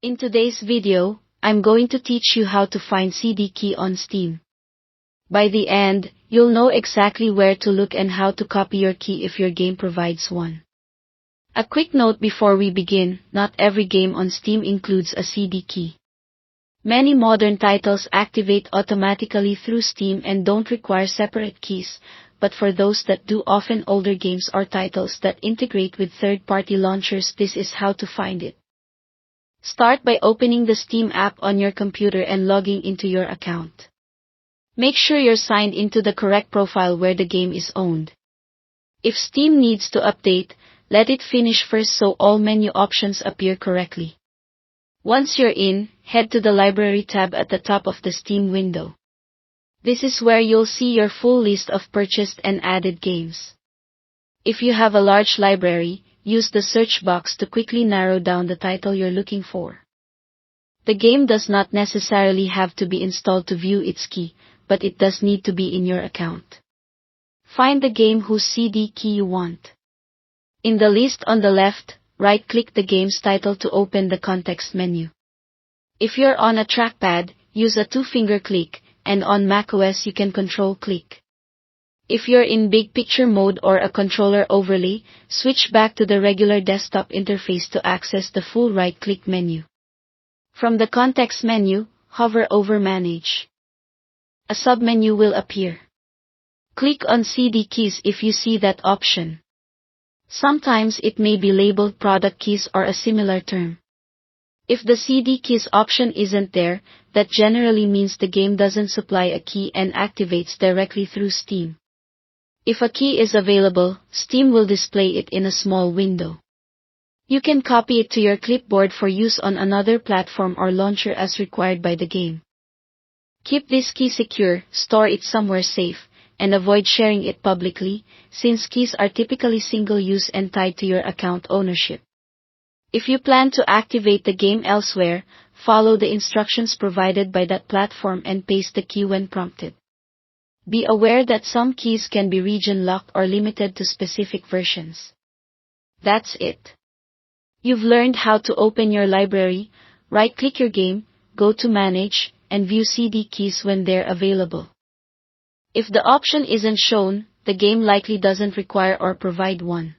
In today's video, I'm going to teach you how to find CD key on Steam. By the end, you'll know exactly where to look and how to copy your key if your game provides one. A quick note before we begin, not every game on Steam includes a CD key. Many modern titles activate automatically through Steam and don't require separate keys, but for those that do, often older games or titles that integrate with third-party launchers, this is how to find it. Start by opening the Steam app on your computer and logging into your account. Make sure you're signed into the correct profile where the game is owned. If Steam needs to update, let it finish first so all menu options appear correctly. Once you're in, head to the Library tab at the top of the Steam window. This is where you'll see your full list of purchased and added games. If you have a large library, use the search box to quickly narrow down the title you're looking for. The game does not necessarily have to be installed to view its key, but it does need to be in your account. Find the game whose CD key you want. In the list on the left, right-click the game's title to open the context menu. If you're on a trackpad, use a two-finger click, and on macOS you can control-click. If you're in big picture mode or a controller overlay, switch back to the regular desktop interface to access the full right-click menu. From the context menu, hover over Manage. A submenu will appear. Click on CD keys if you see that option. Sometimes it may be labeled product keys or a similar term. If the CD keys option isn't there, that generally means the game doesn't supply a key and activates directly through Steam. If a key is available, Steam will display it in a small window. You can copy it to your clipboard for use on another platform or launcher as required by the game. Keep this key secure, store it somewhere safe, and avoid sharing it publicly, since keys are typically single-use and tied to your account ownership. If you plan to activate the game elsewhere, follow the instructions provided by that platform and paste the key when prompted. Be aware that some keys can be region-locked or limited to specific versions. That's it. You've learned how to open your library, right-click your game, go to Manage, and view CD keys when they're available. If the option isn't shown, the game likely doesn't require or provide one.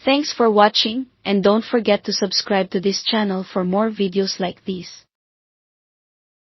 Thanks for watching, and don't forget to subscribe to this channel for more videos like these.